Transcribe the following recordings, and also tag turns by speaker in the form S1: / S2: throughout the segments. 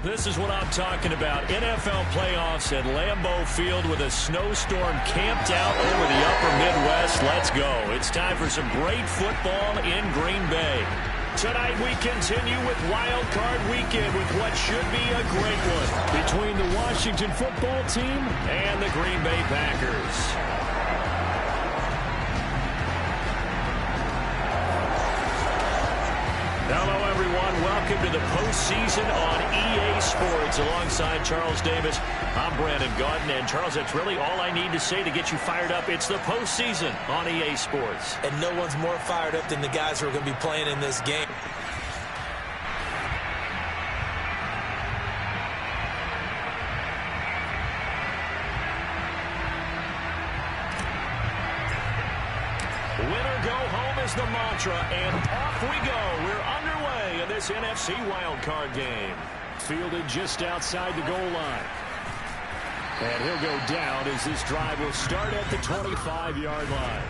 S1: This is what I'm talking about. NFL playoffs at Lambeau Field with a snowstorm camped out over the upper Midwest. Let's go. It's time for some great football in Green Bay. Tonight we continue with Wild Card Weekend with what should be a great one between the Washington football team and the Green Bay Packers. Hello, everyone. Welcome to the postseason on EA Sports. Alongside Charles Davis, I'm Brandon Gaudin. And, Charles, that's really all I need to say to get you fired up. It's the postseason on EA Sports.
S2: And no one's more fired up than the guys who are going to be playing in this game.
S1: Winner go home is the mantra, and off we go. We're underway in this NFC wildcard game. Fielded just outside the goal line. And he'll go down as this drive will start at the 25-yard line.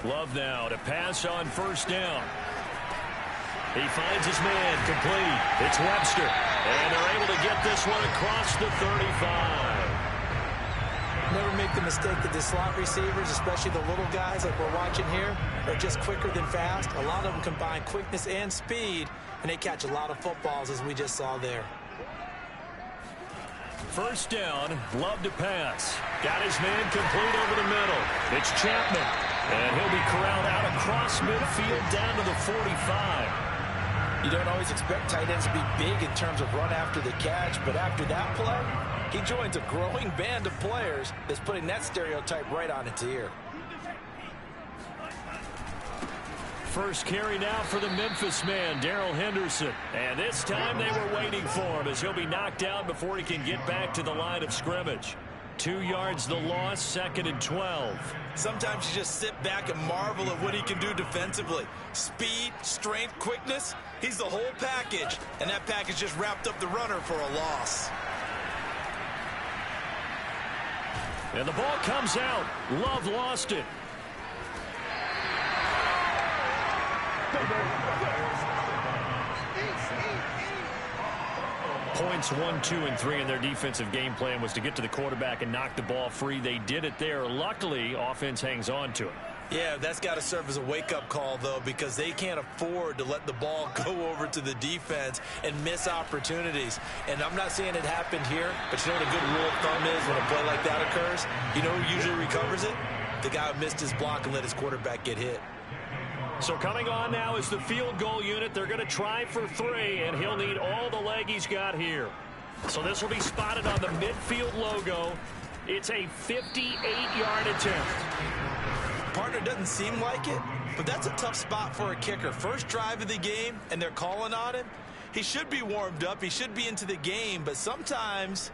S1: Love now to pass on first down. He finds his man complete. It's Webster. And they're able to get this one across the 35.
S2: Never make the mistake that the slot receivers, especially the little guys like we're watching here, are just quicker than fast. A lot of them combine quickness and speed, and they catch a lot of footballs, as we just saw there.
S1: First down, Love to pass. Got his man complete over the middle. It's Chapman. And he'll be corralled out across midfield down to the 45.
S2: You don't always expect tight ends to be big in terms of run after the catch, but after that play, he joins a growing band of players that's putting that stereotype right on its ear.
S1: First carry now for the Memphis man, Darrell Henderson. And this time they were waiting for him as he'll be knocked out before he can get back to the line of scrimmage. 2 yards the loss, 2nd and 12.
S2: Sometimes you just sit back and marvel at what he can do defensively. Speed, strength, quickness, he's the whole package. And that package just wrapped up the runner for a loss.
S1: And the ball comes out. Love lost it. Points 1, 2, and 3 in their defensive game plan was to get to the quarterback and knock the ball free. They did it there. Luckily, offense hangs on to it.
S2: Yeah, that's got to serve as a wake-up call, though, because they can't afford to let the ball go over to the defense and miss opportunities. And I'm not saying it happened here, but you know what a good rule of thumb is when a play like that occurs? You know who usually recovers it? The guy who missed his block and let his quarterback get hit.
S1: So coming on now is the field goal unit. They're going to try for 3, and he'll need all the leg he's got here. So this will be spotted on the midfield logo. It's a 58-yard attempt.
S2: Partner doesn't seem like it, but that's a tough spot for a kicker. First drive of the game, and they're calling on him. He should be warmed up. He should be into the game, but sometimes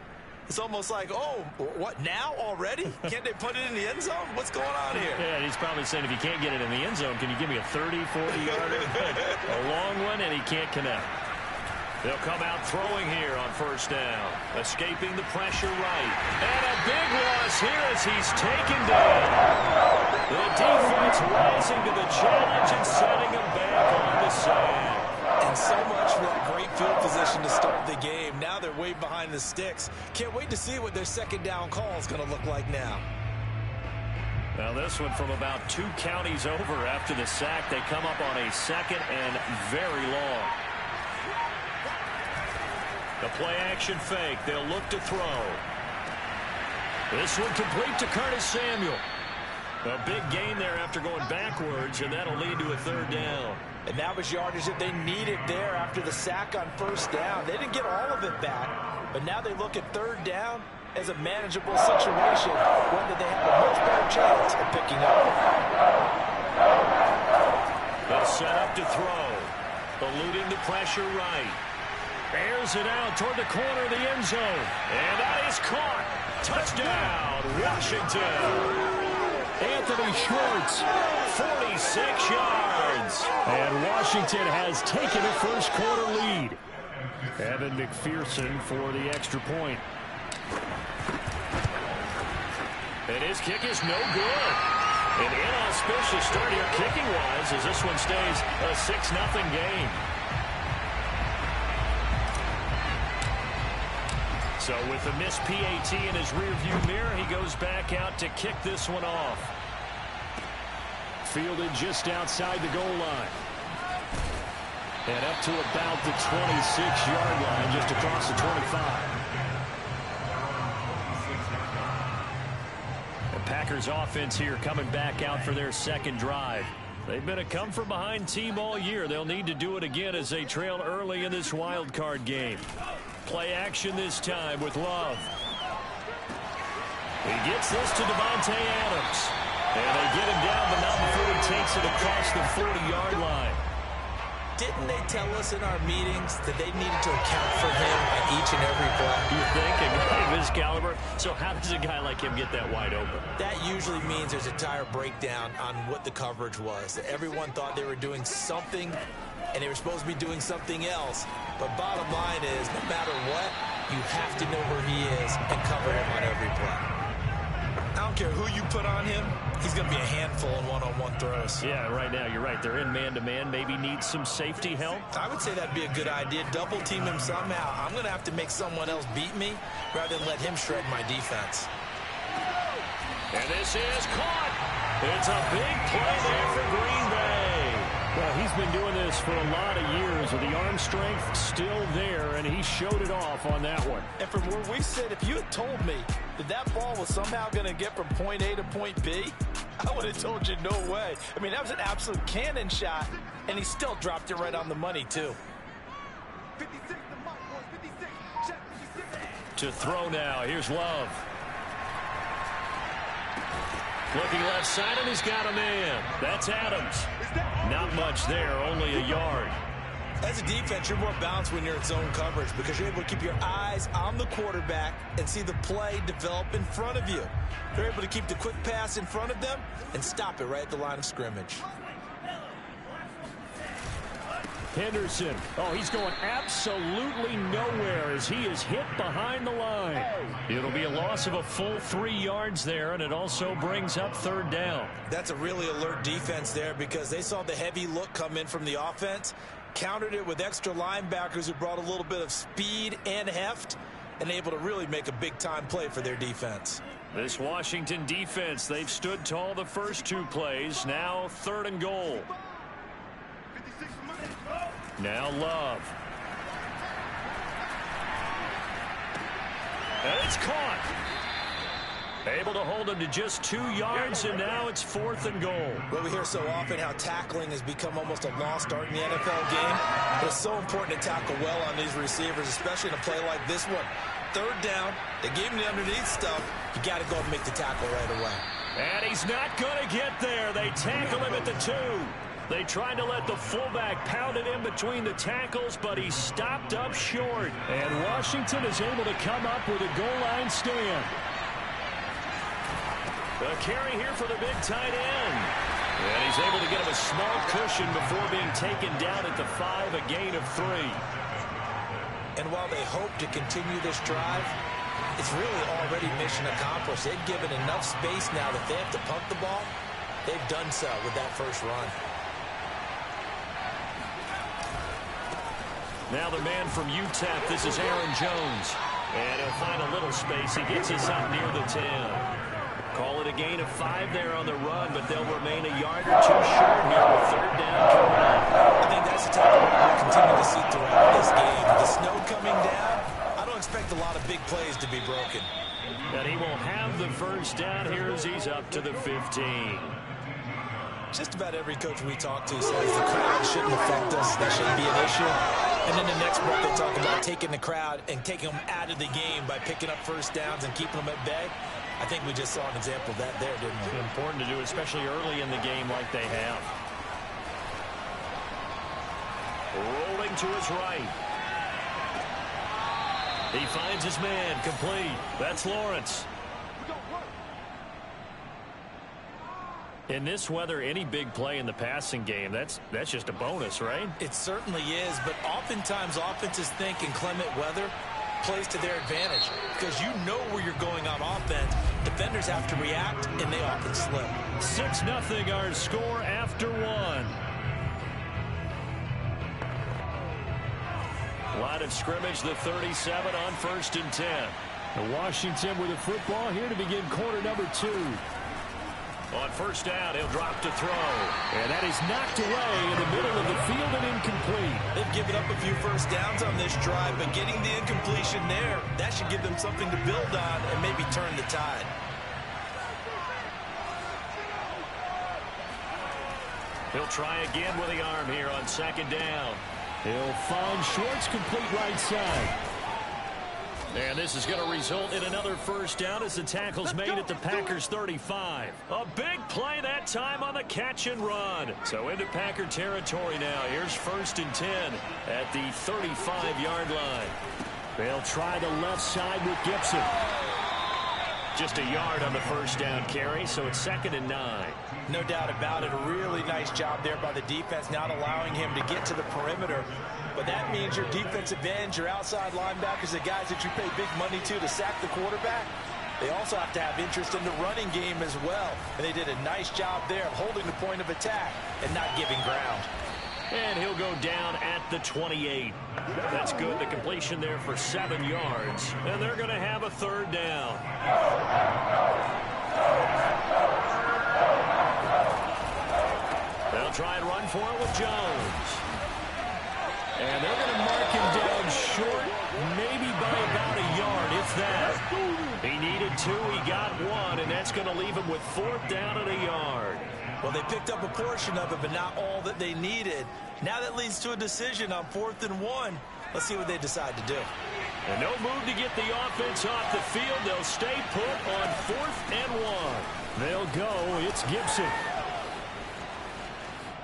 S2: it's almost like, oh, what, now already? Can't they put it in the end zone? What's going on here?
S1: Yeah, he's probably saying, if you can't get it in the end zone, can you give me a 30, 40-yarder? A long one, and he can't connect. They'll come out throwing here on first down. Escaping the pressure right. And a big loss here as he's taken down. The defense rising to the challenge and setting him back on the sand.
S2: And so much for that great field position to start the game. Now they're way behind the sticks. Can't wait to see what their second down call is going to look like now.
S1: Now this one from about 2 counties over after the sack. They come up on a 2nd and very long. The play action fake. They'll look to throw. This one complete to Curtis Samuel. A big gain there after going backwards, and that'll lead to a 3rd down.
S2: And that was yardage that they needed there after the sack on first down. They didn't get all of it back, but now they look at 3rd down as a manageable situation, one that they have a much better chance of picking up.
S1: They'll set up to throw. Eluding the pressure right. Airs it out toward the corner of the end zone. And that is caught. Touchdown, Washington. Anthony Schwartz, 46 yards. And Washington has taken a first quarter lead. Evan McPherson for the extra point. And his kick is no good. An inauspicious start here kicking-wise as this one stays a 6-0 game. So with a missed PAT in his rearview mirror, he goes back out to kick this one off. Fielded just outside the goal line. And up to about the 26-yard line, just across the 25. The Packers offense here coming back out for their second drive. They've been a come-from-behind team all year. They'll need to do it again as they trail early in this wild card game. Play action this time with Love. He gets this to Devontae Adams. And they get him down the mountain before he takes it across the 40-yard line.
S2: Didn't they tell us in our meetings that they needed to account for him at each and every play?
S1: You think? A guy of his caliber? So how does a guy like him get that wide open?
S2: That usually means there's a tire breakdown on what the coverage was. Everyone thought they were doing something, and they were supposed to be doing something else. But bottom line is, no matter what, you have to know where he is and cover him on every play. I don't care who you put on him, he's going to be a handful in one-on-one throws.
S1: Yeah, right now, you're right. They're in man-to-man. Maybe needs some safety help.
S2: I would say that'd be a good idea. Double team him somehow. I'm going to have to make someone else beat me rather than let him shred my defense.
S1: And this is caught. It's a big play there for Green Bay. Well, he's been doing this for a lot of years with the arm strength still there, and he showed it off on that one.
S3: And from where we sit, if you had told me that that ball was somehow going to get from point A to point B, I would have told you no way. I mean, that was an absolute cannon shot, and he still dropped it right on the money, too.
S4: 56, the mark, boys, 56. Check 56.
S1: To throw now. Here's Love. Looking left side, and he's got a man. That's Adams. Not much there, only a yard.
S2: As a defense, you're more balanced when you're in zone coverage because you're able to keep your eyes on the quarterback and see the play develop in front of you. You're able to keep the quick pass in front of them and stop it right at the line of scrimmage.
S1: Henderson. Oh, he's going absolutely nowhere as he is hit behind the line. It'll be a loss of a full 3 yards there, and it also brings up third down.
S2: That's a really alert defense there because they saw the heavy look come in from the offense, countered it with extra linebackers who brought a little bit of speed and heft, and able to really make a big-time play for their defense.
S1: This Washington defense, they've stood tall the first 2 plays. Now 3rd and goal. Now Love. And it's caught. Able to hold him to just 2 yards, and now it's 4th and goal.
S2: Well, we hear so often how tackling has become almost a lost art in the NFL game. But it's so important to tackle well on these receivers, especially in a play like this one. 3rd down, they gave him the underneath stuff. You got to go and make the tackle right away.
S1: And he's not going to get there. They tackle him at the 2. They tried to let the fullback pound it in between the tackles, but he stopped up short. And Washington is able to come up with a goal line stand. A carry here for the big tight end. And he's able to get him a small cushion before being taken down at the 5, a gain of 3.
S2: And while they hope to continue this drive, it's really already mission accomplished. They've given enough space now that they have to punt the ball. They've done so with that first run.
S1: Now the man from UTEP, this is Aaron Jones. And he'll find a little space. He gets us up near the 10. Call it a gain of 5 there on the run, but they'll remain a yard or 2 short here with 3rd down coming up.
S2: I think that's the type of work we'll continue to see throughout this game. With the snow coming down, I don't expect a lot of big plays to be broken.
S1: And he will have the first down here as he's up to the 15.
S2: Just about every coach we talk to says the crowd shouldn't affect us. That shouldn't be an issue. And then the next breath they talk about taking the crowd and taking them out of the game by picking up first downs and keeping them at bay. I think we just saw an example of that there, didn't we?
S1: Important to do, especially early in the game like they have. Rolling to his right. He finds his man, complete. That's Lawrence. In this weather, any big play in the passing game, that's just a bonus, right?
S2: It certainly is, but oftentimes offenses think inclement weather plays to their advantage because you know where you're going on offense. Defenders have to react, and they often slip.
S1: 6-0 our score after one. Line of scrimmage, the 37 on 1st and 10.
S5: And Washington with the football here to begin quarter number 2.
S1: On 1st down, he'll drop to throw.
S5: And that is knocked away in the middle of the field and incomplete.
S2: They've given up a few first downs on this drive, but getting the incompletion there, that should give them something to build on and maybe turn the tide.
S1: He'll try again with the arm here on 2nd down.
S5: He'll find Schwartz, complete right side.
S1: And this is going to result in another first down as the tackle's made at the Packers 35. A big play that time on the catch and run. So into Packer territory now. Here's 1st and 10 at the 35-yard line.
S5: They'll try the left side with Gibson.
S1: Just a yard on the first down carry, so it's 2nd and 9.
S3: No doubt about it. A really nice job there by the defense, not allowing him to get to the perimeter. But that means your defensive ends, your outside linebackers, the guys that you pay big money to sack the quarterback, they also have to have interest in the running game as well. And they did a nice job there of holding the point of attack and not giving ground.
S1: And he'll go down at the 28. That's good. The completion there for 7 yards. And they're going to have a 3rd down. They'll try and run for it with Jones. And they're going to mark him down short, maybe by about a yard, if that. He needed 2, he got 1, and that's going to leave him with 4th down and a yard.
S2: Well, they picked up a portion of it, but not all that they needed. Now that leads to a decision on 4th and 1. Let's see what they decide to do.
S1: And no move to get the offense off the field. They'll stay put on 4th and 1.
S5: They'll go. It's Gibson.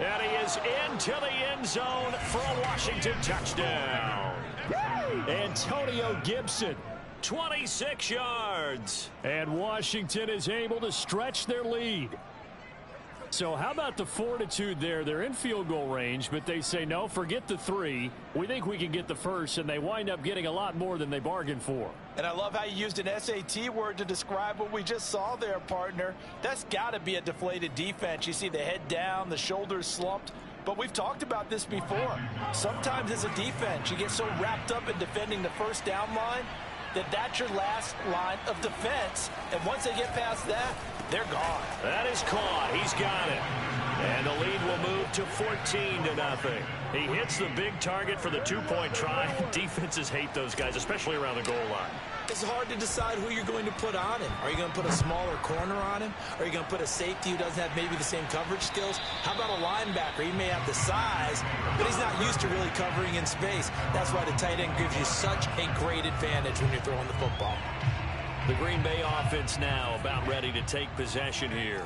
S1: And he is into the end zone for a Washington touchdown.
S5: Antonio Gibson.
S1: 26 yards.
S5: And Washington is able to stretch their lead. So how about the fortitude there? They're in field goal range, but they say, no, forget the 3. We think we can get the first, and they wind up getting a lot more than they bargained for.
S3: And I love how you used an SAT word to describe what we just saw there, partner. That's got to be a deflated defense. You see the head down, the shoulders slumped. But we've talked about this before. Sometimes as a defense, you get so wrapped up in defending the first down line that's your last line of defense. And once they get past that, they're gone.
S1: That is caught. He's got it. And the lead will move to 14-0. He hits the big target for the 2-point try. Defenses hate those guys, especially around the goal line.
S2: It's hard to decide who you're going to put on him. Are you going to put a smaller corner on him? Are you going to put a safety who doesn't have maybe the same coverage skills? How about a linebacker? He may have the size, but he's not used to really covering in space. That's why the tight end gives you such a great advantage when you're throwing the football.
S1: The Green Bay offense now about ready to take possession here.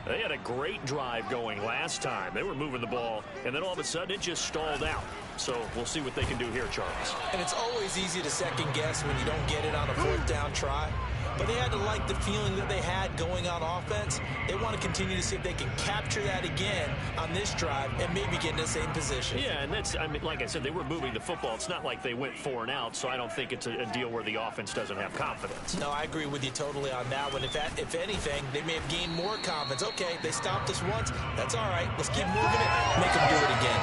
S1: They had a great drive going last time. They were moving the ball, and then all of a sudden it just stalled out. So we'll see what they can do here, Charles.
S2: And it's always easy to second guess when you don't get it on a 4th down try. But they had to like the feeling that they had going on offense. They want to continue to see if they can capture that again on this drive and maybe get in the same position.
S1: Yeah, and that's, I mean, like I said, they were moving the football. It's not like they went 4 and out, so I don't think it's a deal where the offense doesn't have confidence.
S2: No, I agree with you totally on that one. If anything, they may have gained more confidence. Okay, they stopped us once. That's all right. Let's keep moving it. Make them do it again.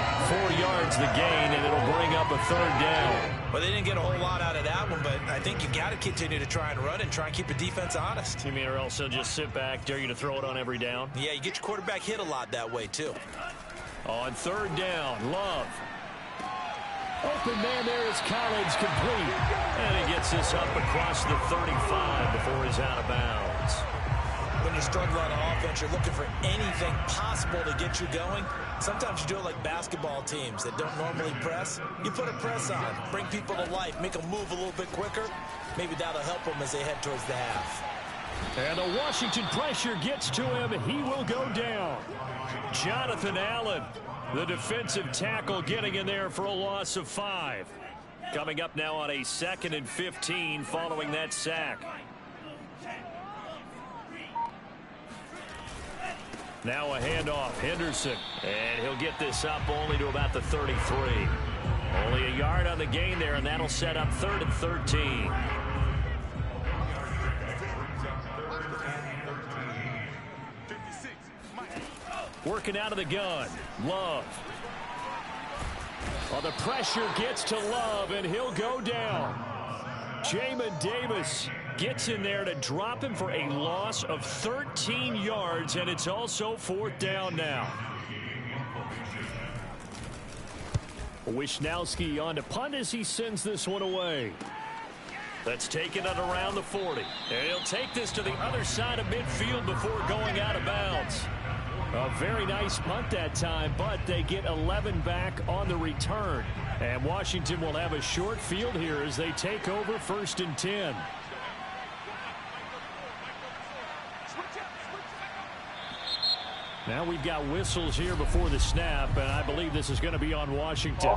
S1: 4 yards the gain, and it'll bring up a 3rd down.
S2: Well, they didn't get a whole lot out of that one, but I think you got to continue to try and run and try and keep the defense honest.
S1: You mean or else they'll just sit back, dare you to throw it on every down?
S2: Yeah, you get your quarterback hit a lot that way, too.
S1: On 3rd down, Love.
S5: Open man there is Collins, complete.
S1: And he gets this up across the 35 before he's out of bounds.
S2: When you struggle on offense, you're looking for anything possible to get you going. Sometimes you do it like basketball teams that don't normally press. You put a press on, bring people to life, make them move a little bit quicker. Maybe that'll help them as they head towards the half.
S5: And the Washington pressure gets to him. He will go down.
S1: Jonathan Allen, the defensive tackle, getting in there for a loss of 5. Coming up now on a 2nd and 15 following that sack.
S5: Now a handoff, Henderson.
S1: And he'll get this up only to about the 33. Only a yard on the gain there, and that'll set up 3rd and 13.
S5: Working out of the gun. Love. Well, the pressure gets to Love, and he'll go down. Jamin Davis gets in there to drop him for a loss of 13 yards, and it's also 4th down now. Wisnowski on to punt as he sends this one away.
S1: That's taken at around the 40. And he'll take this to the other side of midfield before going out of bounds.
S5: A very nice punt that time, but they get 11 back on the return. And Washington will have a short field here as they take over 1st and 10. Now we've got whistles here before the snap, and I believe this is going to be on Washington.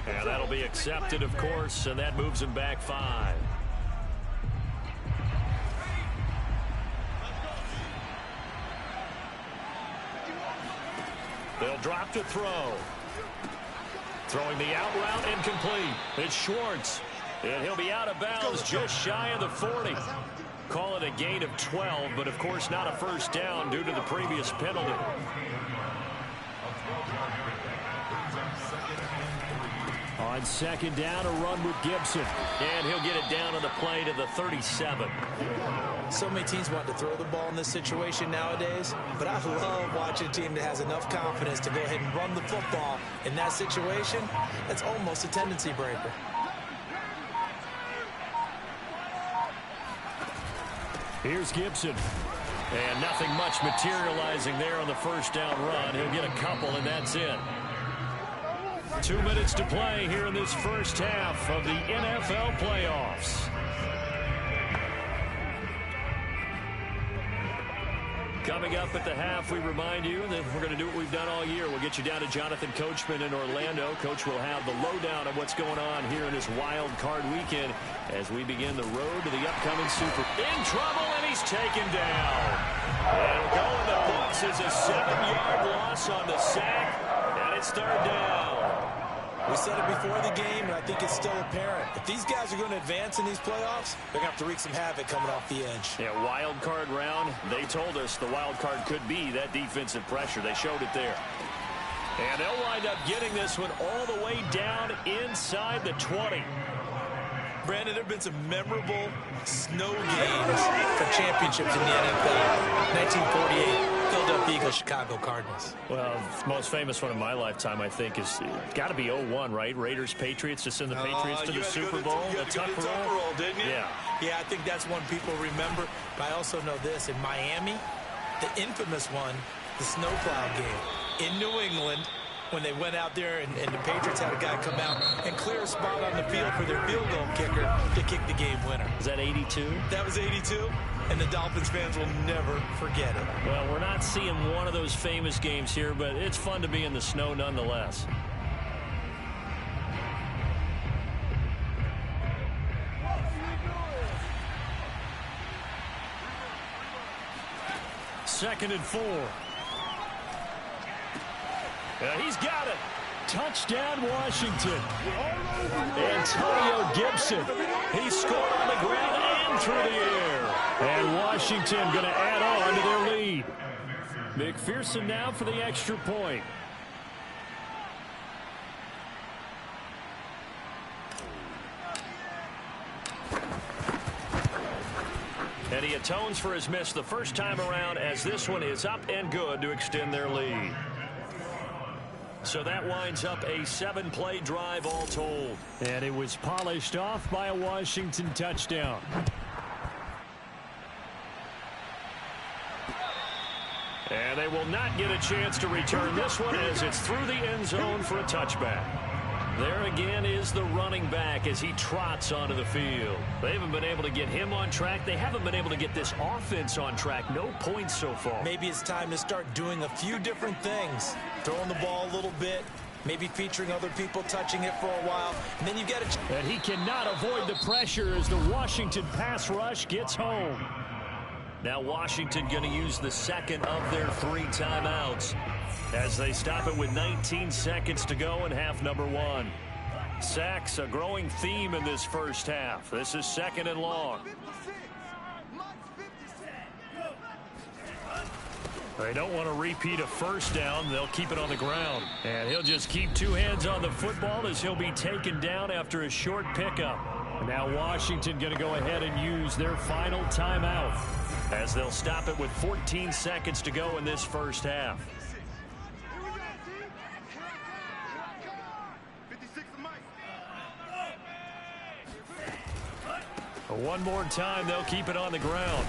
S1: And that'll be accepted, of course, and that moves him back 5. They'll drop to throw. Throwing the out route incomplete. It's Schwartz. And he'll be out of bounds just shy of the 40. Call it a gain of 12, but of course not a first down due to the previous penalty.
S5: On 2nd down, a run with Gibson.
S1: And he'll get it down on the play to the 37.
S2: So many teams want to throw the ball in this situation nowadays, but I love watching a team that has enough confidence to go ahead and run the football in that situation. That's almost a tendency breaker.
S5: Here's Gibson.
S1: And nothing much materializing there on the first down run. He'll get a couple, and that's it.
S5: 2 minutes to play here in this first half of the NFL playoffs.
S1: Coming up at the half, we remind you that we're going to do what we've done all year. We'll get you down to Jonathan Coachman in Orlando. Coach will have the lowdown of what's going on here in this wild card weekend as we begin the road to the upcoming Super. In trouble, and he's taken down. It'll go in the books as a 7-yard loss on the sack, and it's 3rd down.
S2: We said it before the game, and I think it's still apparent. If these guys are going to advance in these playoffs, they're going to have to wreak some havoc coming off the edge.
S1: Yeah, wild card round. They told us the wild card could be that defensive pressure. They showed it there. And they'll wind up getting this one all the way down inside the 20.
S2: Brandon, there have been some memorable snow games for championships in the NFL. 1948. Philadelphia Eagles, Chicago Cardinals.
S1: Well, the most famous one in my lifetime, I think, is got to be 01, right? Raiders, Patriots, to send the Patriots to the Super Bowl.
S2: The Tuck roll, didn't you?
S1: Yeah.
S2: Yeah, I think that's one people remember. But I also know this. In Miami, the infamous one, the snowplow game in New England, when they went out there and the Patriots had a guy come out and clear a spot on the field for their field goal kicker to kick the game winner.
S1: Is that 82?
S2: That was 82. And the Dolphins fans will never forget it.
S1: Well, we're not seeing one of those famous games here, but it's fun to be in the snow nonetheless.
S5: Second and 4. He's got it. Touchdown, Washington. Antonio Gibson. He scored on the ground and through the air. And Washington going to add on to their lead. McPherson now for the extra point.
S1: And he atones for his miss the first time around as this one is up and good to extend their lead. So that winds up a 7-play drive all told.
S5: And it was polished off by a Washington touchdown.
S1: And they will not get a chance to return this one as it's through the end zone for a touchback. There again is the running back as he trots onto the field. They haven't been able to get him on track. They haven't been able to get this offense on track. No points so far.
S2: Maybe it's time to start doing a few different things. Throwing the ball a little bit, maybe featuring other people touching it for a while. And then you've got to...
S5: And he cannot avoid the pressure as the Washington pass rush gets home.
S1: Now Washington going to use the second of their 3 timeouts as they stop it with 19 seconds to go in half number 1. Sacks, a growing theme in this first half. This is 2nd and long. They don't want to repeat a first down. They'll keep it on the ground. And he'll just keep 2 hands on the football as he'll be taken down after a short pickup. Now Washington going to go ahead and use their final timeout as they'll stop it with 14 seconds to go in this first half. One more time, they'll keep it on the ground.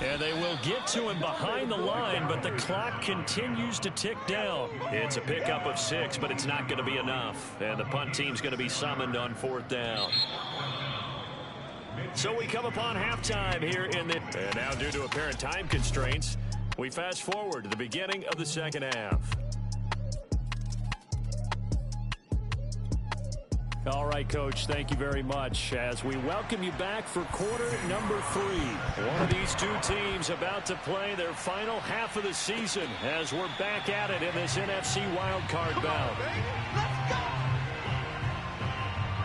S1: And they will get to him behind the line, but the clock continues to tick down. It's a pickup of 6, but it's not going to be enough. And the punt team's going to be summoned on 4th down. So we come upon halftime here in the... And now due to apparent time constraints, we fast forward to the beginning of the second half.
S5: All right, Coach, thank you very much as we welcome you back for quarter number 3.
S1: One of these 2 teams about to play their final half of the season as we're back at it in this NFC wildcard bout.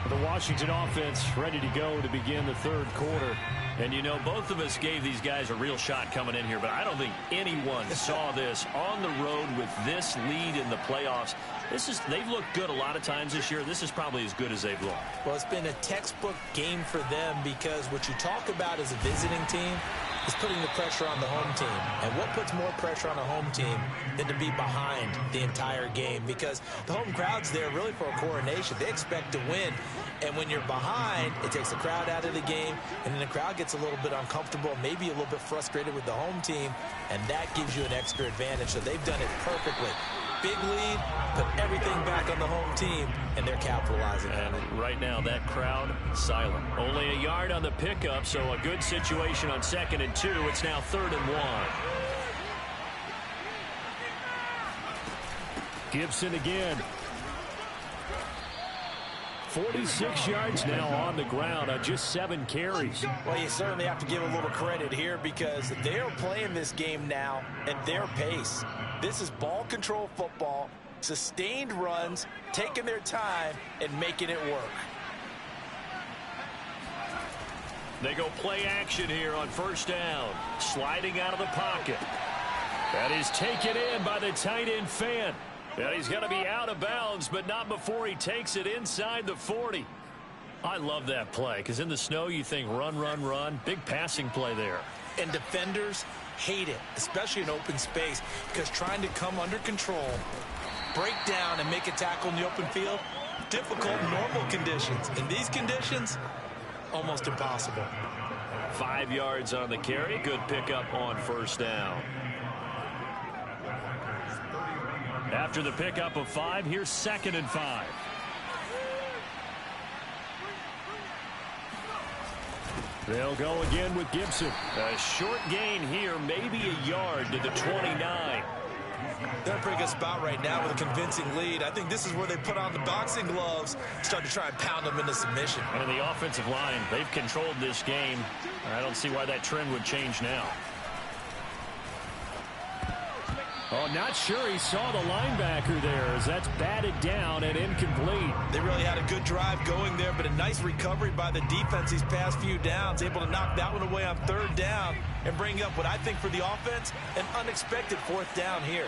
S5: The Washington offense ready to go to begin the 3rd quarter.
S1: And, you know, both of us gave these guys a real shot coming in here, but I don't think anyone saw this on the road with this lead in the playoffs. They've looked good a lot of times this year. This is probably as good as they've looked.
S2: Well, it's been a textbook game for them because what you talk about as a visiting team is putting the pressure on the home team. And what puts more pressure on a home team than to be behind the entire game? Because the home crowd's there really for a coronation. They expect to win. And when you're behind, it takes the crowd out of the game. And then the crowd gets a little bit uncomfortable, maybe a little bit frustrated with the home team. And that gives you an extra advantage. So they've done it perfectly. Big lead, put everything back on the home team, and they're capitalizing on it.
S1: And right now, that crowd, silent. Only a yard on the pickup, so a good situation on 2nd and 2. It's now 3rd and 1.
S5: Gibson again. 46 yards now on the ground on just 7 carries.
S3: Well, you certainly have to give a little credit here because they are playing this game now at their pace. This is ball control football, sustained runs, taking their time and making it work.
S1: They go play action here on 1st down. Sliding out of the pocket. That is taken in by the tight end Fan. And he's going to be out of bounds, but not before he takes it inside the 40. I love that play because in the snow you think run, run, run. Big passing play there.
S2: And defenders hate it, especially in open space, because trying to come under control, break down, and make a tackle in the open field, difficult in normal conditions. In these conditions, almost impossible.
S1: 5 yards on the carry. Good pickup on 1st down. After the pickup of 5, here's 2nd and 5. They'll go again with Gibson. A short gain here, maybe a yard to the 29.
S2: They're in a pretty good spot right now with a convincing lead. I think this is where they put on the boxing gloves, start to try and pound them into submission.
S1: And the offensive line, they've controlled this game. I don't see why that trend would change now.
S5: Oh, not sure he saw the linebacker there as that's batted down and incomplete.
S2: They really had a good drive going there, but a nice recovery by the defense these past few downs, able to knock that one away on 3rd down and bring up what I think for the offense, an unexpected 4th down here.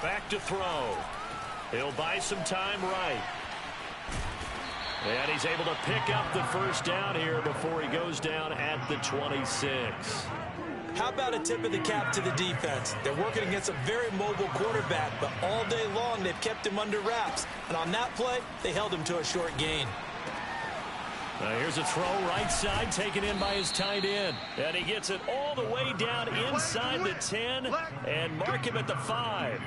S1: Back to throw. He'll buy some time right. And he's able to pick up the 1st down here before he goes down at the 26.
S2: How about a tip of the cap to the defense? They're working against a very mobile quarterback, but all day long they've kept him under wraps. And on that play, they held him to a short gain.
S1: Here's a throw right side taken in by his tight end. And he gets it all the way down inside the 10 and mark him at the 5.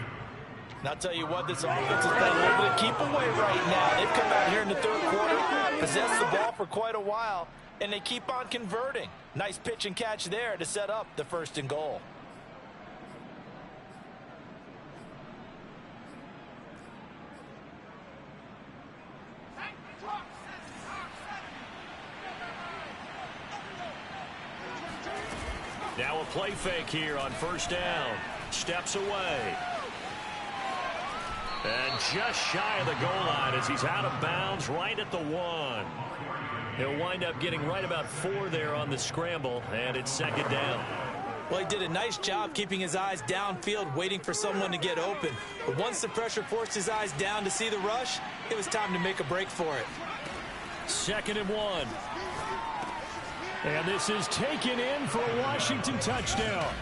S3: And I'll tell you what, this offense has done a little bit of keep away right now. They've come out here in the 3rd quarter, possessed the ball for quite a while, and they keep on converting. Nice pitch and catch there to set up the 1st and goal.
S1: Now a play fake here on first down. Steps away. And just shy of the goal line as he's out of bounds right at the 1. He'll wind up getting right about 4 there on the scramble, and it's second down.
S2: Well, he did a nice job keeping his eyes downfield, waiting for someone to get open. But once the pressure forced his eyes down to see the rush, it was time to make a break for it.
S5: Second and 1. And this is taken in for a Washington touchdown.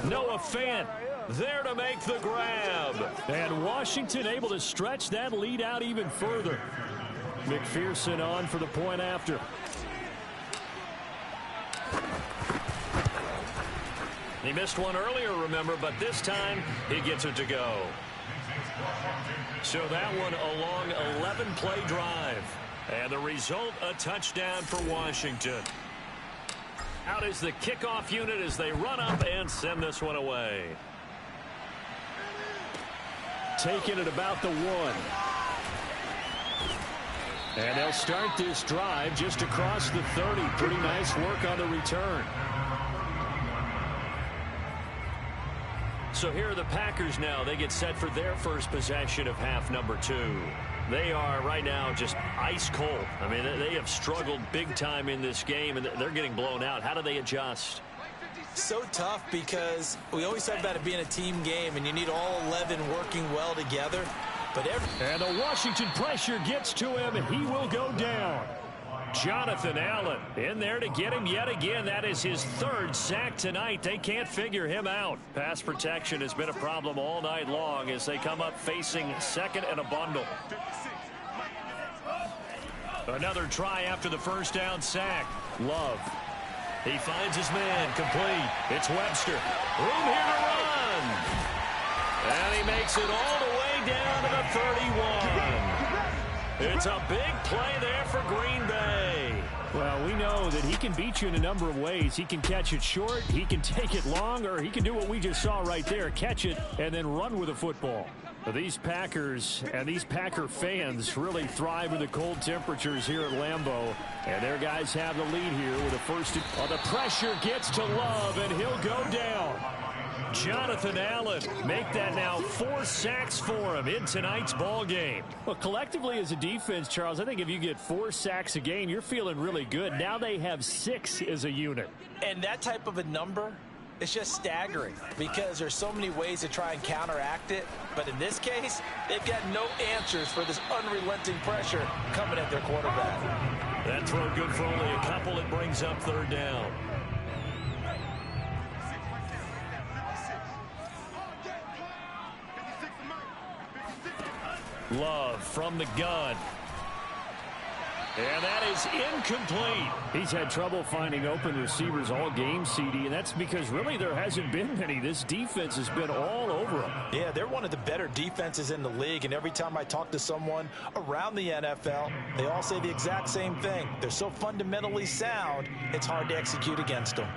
S1: Noah Fant there to make the grab.
S5: And Washington able to stretch that lead out even further. McPherson on for the point after.
S1: He missed one earlier, remember, but this time he gets it to go. So that one a long 11-play drive. And the result, a touchdown for Washington. Out is the kickoff unit as they run up and send this one away.
S5: Taken at about the 1. And they'll start this drive just across the 30. Pretty nice work on the return.
S1: So here are the Packers now. They get set for their first possession of half number 2. They are right now just ice cold. I mean, they have struggled big time in this game, and they're getting blown out. How do they adjust?
S2: So tough because we always talk about it being a team game, and you need all 11 working well together.
S5: And the Washington pressure gets to him, and he will go down. Jonathan Allen in there to get him yet again. That is his 3rd sack tonight. They can't figure him out. Pass protection has been a problem all night long as they come up facing second and a bundle. Another try after the first down sack. Love. He finds his man complete. It's Webster. Room here to run. And he makes it all the way down to the 31. It's a big play there for Green Bay. Well, we know that he can beat you in a number of ways. He can catch it short, he can take it long, or he can do what we just saw right there, catch it and then run with the football. But these Packers and these Packer fans really thrive in the cold temperatures here at Lambeau. And their guys have the lead here with a first. The pressure gets to Love, and he'll go down. Jonathan Allen make that now 4 sacks for him in tonight's ball game. Well, collectively as a defense, Charles, I think if you get 4 sacks a game, you're feeling really good. Now they have 6 as a unit.
S3: And that type of a number, it's just staggering because there's so many ways to try and counteract it. But in this case, they've got no answers for this unrelenting pressure coming at their quarterback.
S1: That throw good for only a couple. It brings up 3rd down. Love from the gun. And that is incomplete.
S5: He's had trouble finding open receivers all game, CD, and that's because really there hasn't been many. This defense has been all over them.
S3: Yeah, they're one of the better defenses in the league, and every time I talk to someone around the NFL, they all say the exact same thing. They're so fundamentally sound, it's hard to execute against them.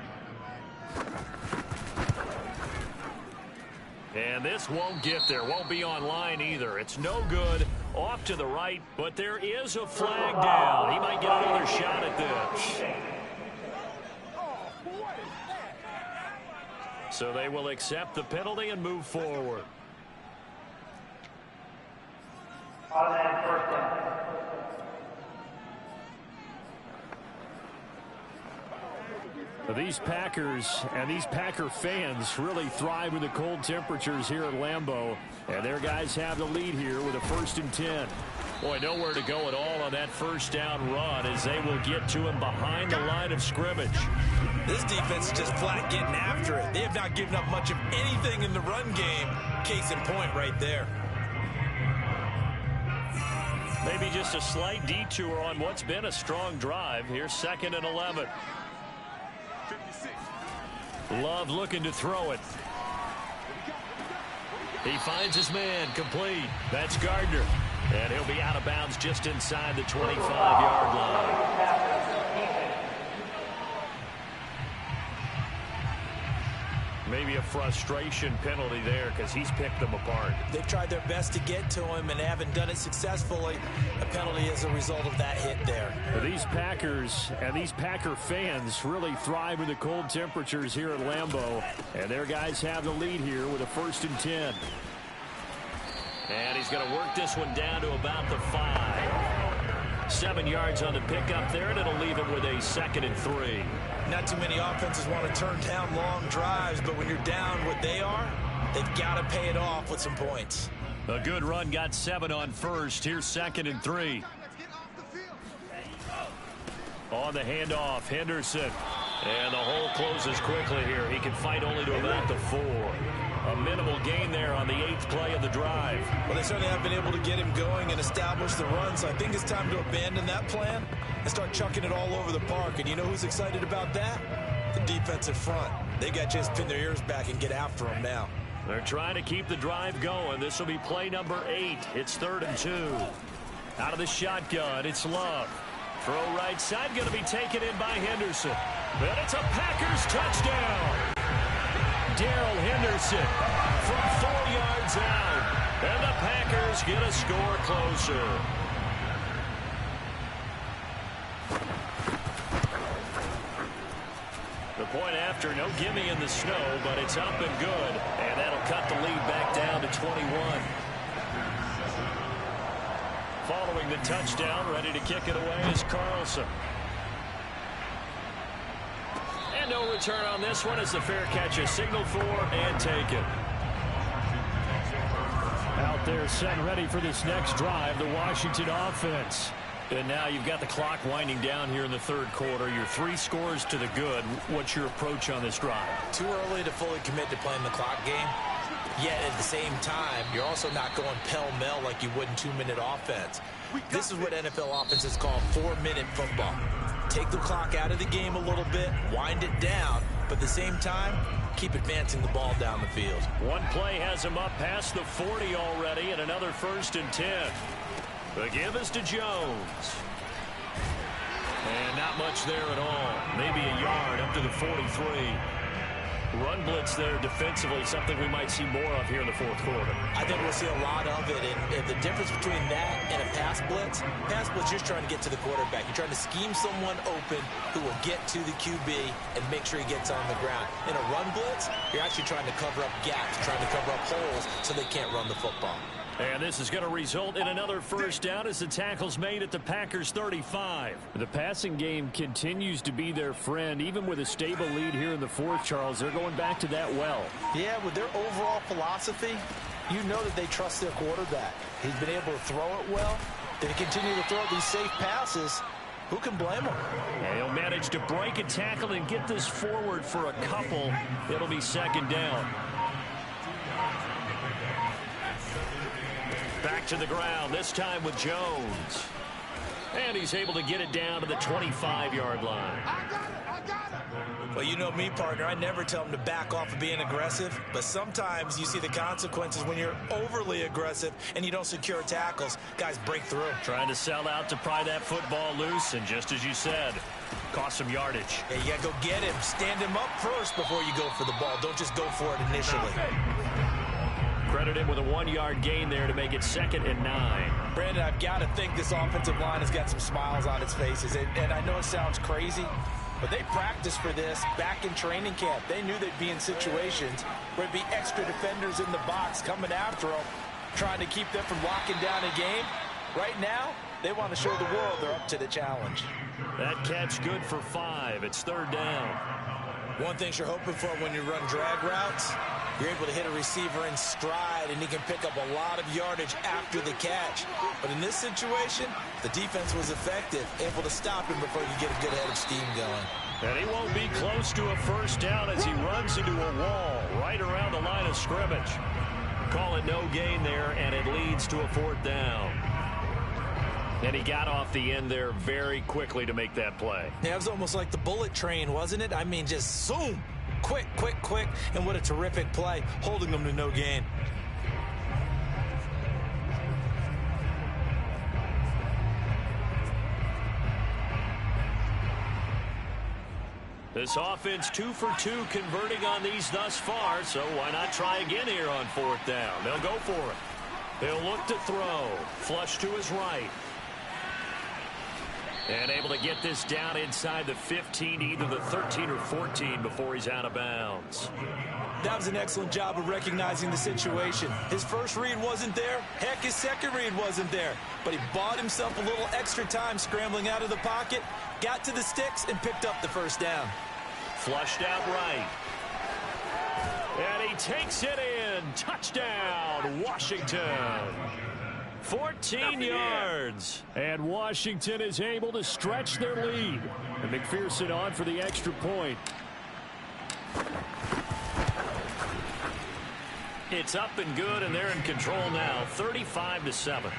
S1: And this won't get there. Won't be online either. It's no good. Off to the right, but there is a flag down. He might get another shot at this. So they will accept the penalty and move forward.
S5: These Packers and these Packer fans really thrive in the cold temperatures here at Lambeau. And their guys have the lead here with a 1st and 10.
S1: Boy, nowhere to go at all on that first down run as they will get to him behind the line of scrimmage.
S2: This defense is just flat getting after it. They have not given up much of anything in the run game. Case in point right there.
S1: Maybe just a slight detour on what's been a strong drive. Here's 2nd and 11. Love looking to throw it. He finds his man complete. That's Gardner. And he'll be out of bounds just inside the 25-yard line. maybe a frustration penalty there because he's picked them apart.
S2: They've tried their best to get to him and haven't done it successfully. A penalty as a result of that hit there.
S5: But these Packers and these Packer fans really thrive in the cold temperatures here at Lambeau. And their guys have the lead here with a 1st and 10.
S1: And he's going to work this one down to about the 5. 7 yards on the pickup there, and it'll leave him with a 2nd and 3.
S2: Not too many offenses want to turn down long drives, but when you're down what they are, they've got to pay it off with some points.
S1: A good run got 7 on 1st. Here's 2nd and 3. On the handoff, Henderson. And the hole closes quickly here. He can fight only to about the 4. A minimal gain there on the 8th play of the drive.
S2: Well, they certainly have been able to get him going and establish the run, so I think it's time to abandon that plan and start chucking it all over the park. And you know who's excited about that? The defensive front. They got a chance to pin their ears back and get after him now.
S1: They're trying to keep the drive going. This will be play number 8. It's 3rd and 2. Out of the shotgun, it's Love. Throw right side, going to be taken in by Henderson. But it's a Packers touchdown. Darrell Henderson from 4 yards out. And the Packers get a score closer. The point after, no gimme in the snow, but it's up and good. And that'll cut the lead back down to 21. Following the touchdown, ready to kick it away is Carlson. And no return on this one as the fair catch is signaled for and taken.
S5: Out there set ready for this next drive, the Washington offense.
S1: And now you've got the clock winding down here in the 3rd quarter. You're 3 scores to the good. What's your approach on this drive?
S2: Too early to fully commit to playing the clock game. Yet at the same time, you're also not going pell-mell like you would in 2-minute offense. This is what NFL offenses call 4-minute football. Take the clock out of the game a little bit, wind it down, but at the same time, keep advancing the ball down the field.
S1: One play has him up past the 40 already, and another 1st and 10. The give is to Jones. And not much there at all. Maybe a yard up to the 43. Run blitz there defensively, something we might see more of here in the 4th quarter.
S2: I think we'll see a lot of it, and the difference between that and a pass blitz, you're trying to get to the quarterback. You're trying to scheme someone open who will get to the QB and make sure he gets on the ground. In a run blitz, you're actually trying to cover up gaps, trying to cover up holes so they can't run the football.
S1: And this is going to result in another 1st down as the tackle's made at the Packers' 35.
S5: The passing game continues to be their friend. Even with a stable lead here in the 4th, Charles, they're going back to that well.
S3: Yeah, with their overall philosophy, you know that they trust their quarterback. He's been able to throw it well. They continue to throw these safe passes. Who can blame him?
S1: And he'll manage to break a tackle and get this forward for a couple. It'll be 2nd down. Back to the ground, this time with Jones. And he's able to get it down to the 25-yard line.
S2: Well, you know me, partner. I never tell them to back off of being aggressive, but sometimes you see the consequences when you're overly aggressive and you don't secure tackles. Guys break through.
S1: Trying to sell out to pry that football loose, and just as you said, cost some yardage.
S2: Yeah, you got to go get him. Stand him up first before you go for the ball. Don't just go for it initially.
S1: Credit him with a 1-yard gain there to make it 2nd and 9.
S3: Brandon, I've got to think this offensive line has got some smiles on its faces. And I know it sounds crazy, but they practiced for this back in training camp. They knew they'd be in situations where there'd be extra defenders in the box coming after them, trying to keep them from locking down a game. Right now, they want to show the world they're up to the challenge.
S1: That catch good for 5. It's 3rd down.
S2: One thing you're hoping for when you run drag routes, you're able to hit a receiver in stride, and he can pick up a lot of yardage after the catch. But in this situation, the defense was effective, able to stop him before you get a good head of steam going.
S1: And he won't be close to a 1st down as he runs into a wall right around the line of scrimmage. Call it no gain there, and it leads to a 4th down. And he got off the end there very quickly to make that play.
S2: Yeah, it was almost like the bullet train, wasn't it? I mean, just zoom. Quick, quick, quick. And what a terrific play, holding them to no gain.
S1: This offense 2 for 2 converting on these thus far, so why not try again here on 4th down? They'll go for it. He'll look to throw. Flush to his right. And able to get this down inside the 15, either the 13 or 14 before he's out of bounds.
S2: That was an excellent job of recognizing the situation. His first read wasn't there. Heck, his second read wasn't there. But he bought himself a little extra time scrambling out of the pocket, got to the sticks, and picked up the first down.
S1: Flushed out right. And he takes it in. Touchdown, Washington. 14 yards.
S5: And Washington is able to stretch their lead. And McPherson on for the extra point.
S1: It's up and good, and they're in control now, 35-7.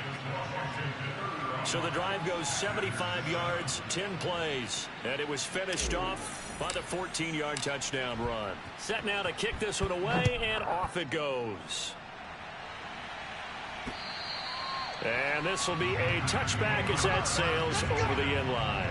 S1: So the drive goes 75 yards, 10 plays, and it was finished off by the 14-yard touchdown run. Set now to kick this one away, and off it goes. And this will be a touchback as that sails over the end line.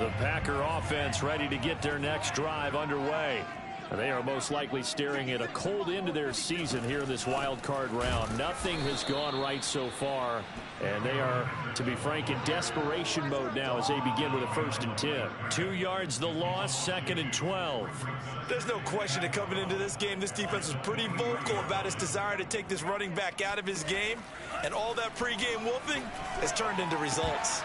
S1: The Packer offense ready to get their next drive underway. They are most likely staring at a cold end to their season here in this wild card round. Nothing has gone right so far, and they are, to be frank, in desperation mode now as they begin with a 1st and 10. 2 yards the loss, 2nd and 12.
S2: There's no question that coming into this game, this defense was pretty vocal about its desire to take this running back out of his game, and all that pregame whooping has turned into results.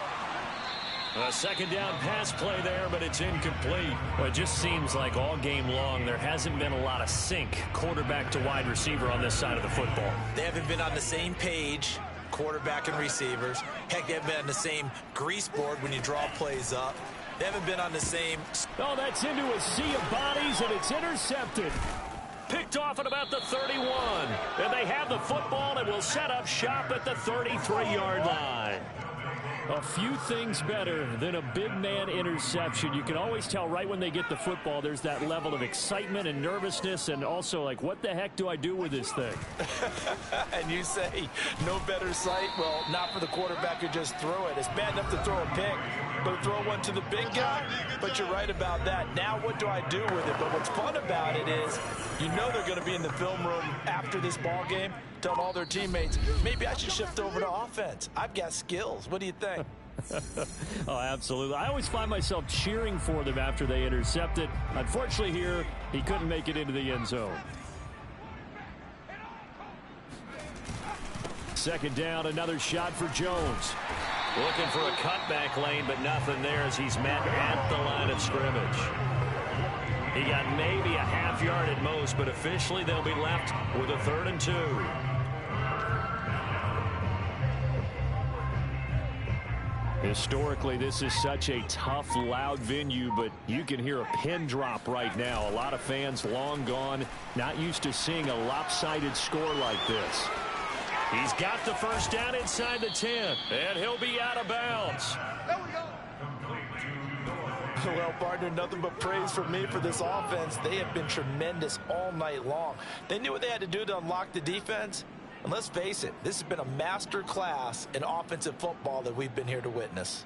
S1: A 2nd down pass play there, but it's incomplete. Well, it just seems like all game long there hasn't been a lot of sync quarterback to wide receiver on this side of the football.
S2: They haven't been on the same page, quarterback and receivers. Heck, they haven't been on the same grease board when you draw plays up. They haven't been on the same...
S5: Oh, that's into a sea of bodies, and it's intercepted.
S1: Picked off at about the 31. And they have the football and will set up shop at the 33-yard line.
S5: A few things better than a big man interception. You can always tell right when they get the football, there's that level of excitement and nervousness, and also like, what the heck do I do with this thing?
S3: And you say, no better sight? Well, not for the quarterback who just threw it. It's bad enough to throw a pick, but throw one to the big guy? But you're right about that. Now what do I do with it? But what's fun about it is, you know they're going to be in the film room after this ball game, telling all their teammates, maybe I should shift over to offense. I've got skills. What do you think?
S5: Oh, absolutely. I always find myself cheering for them after they intercept it. Unfortunately here, he couldn't make it into the end zone. 2nd down, another shot for Jones.
S1: Looking for a cutback lane, but nothing there as he's met at the line of scrimmage. He got maybe a half yard at most, but officially they'll be left with a 3rd and 2.
S5: Historically, this is such a tough, loud venue, but you can hear a pin drop right now. A lot of fans long gone, not used to seeing a lopsided score like this.
S1: He's got the 1st down inside the 10, and he'll be out of bounds.
S3: Well, partner, nothing but praise for me for this offense. They have been tremendous all night long. They knew what they had to do to unlock the defense. And let's face it, this has been a master class in offensive football that we've been here to witness.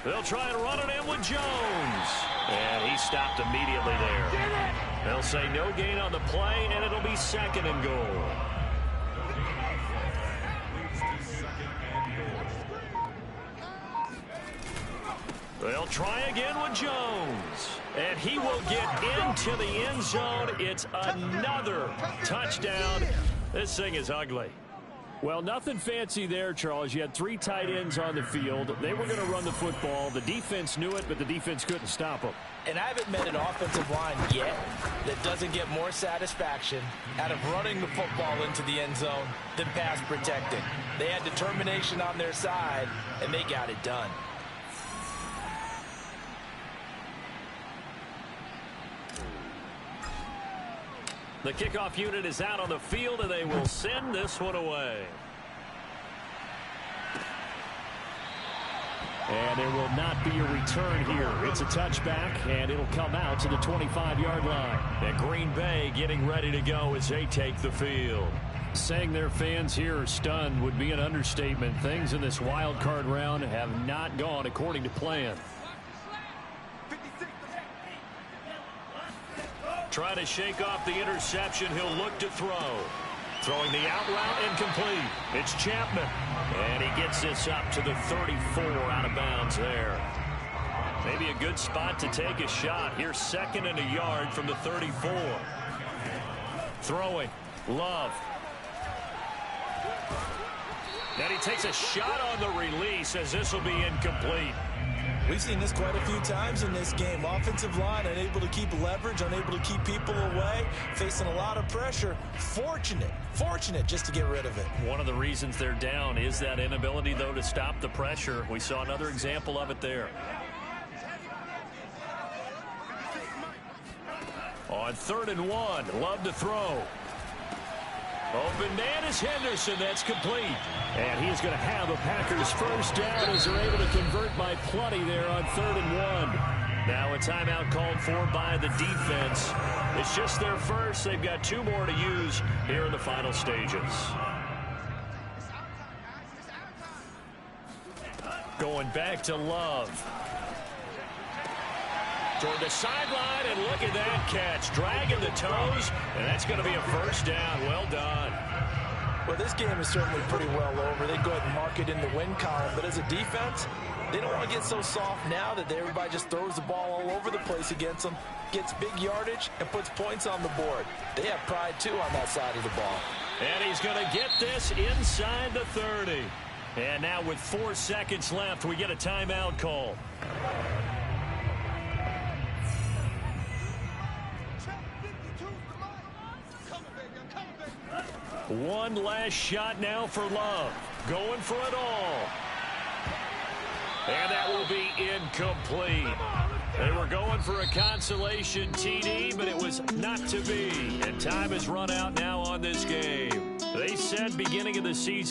S1: They'll try and run it in with Jones. And he stopped immediately there. They'll say no gain on the play, and it'll be 2nd and goal. They'll try again with Jones. And he will get into the end zone. It's another touchdown. This thing is ugly.
S5: Well, nothing fancy there, Charles. You had 3 tight ends on the field. They were going to run the football. The defense knew it, but the defense couldn't stop them.
S3: And I haven't met an offensive line yet that doesn't get more satisfaction out of running the football into the end zone than pass protecting. They had determination on their side, and they got it done.
S1: The kickoff unit is out on the field, and they will send this one away.
S5: And there will not be a return here. It's a touchback, and it'll come out to the 25-yard line.
S1: And Green Bay getting ready to go as they take the field.
S5: Saying their fans here are stunned would be an understatement. Things in this wild card round have not gone according to plan.
S1: Trying to shake off the interception. He'll look to throw. Throwing the out route, incomplete. It's Chapman. And he gets this up to the 34, out of bounds there. Maybe a good spot to take a shot. Here's 2nd and a yard from the 34. Throwing. Love. And he takes a shot on the release as this will be incomplete.
S2: We've seen this quite a few times in this game. Offensive line unable to keep leverage, unable to keep people away, facing a lot of pressure. Fortunate just to get rid of it.
S1: One of the reasons they're down is that inability, though, to stop the pressure. We saw another example of it there. On 3rd and 1, Love to throw. Open man is Henderson. That's complete.
S5: And he is going to have a Packers first down as they're able to convert by plenty there on 3rd and 1.
S1: Now a timeout called for by the defense. It's just their first. They've got 2 more to use here in the final stages. Going back to Love. Toward the sideline, and look at that catch. Dragging the toes, and that's going to be a first down. Well done.
S3: Well, this game is certainly pretty well over. They go ahead and mark it in the win column. But as a defense, they don't want to get so soft now that everybody just throws the ball all over the place against them, gets big yardage, and puts points on the board. They have pride, too, on that side of the ball.
S1: And he's going to get this inside the 30. And now with 4 seconds left, we get a timeout call. One last shot now for Love. Going for it all. And that will be incomplete. They were going for a consolation TD, but it was not to be. And time has run out now on this game. They said beginning of the season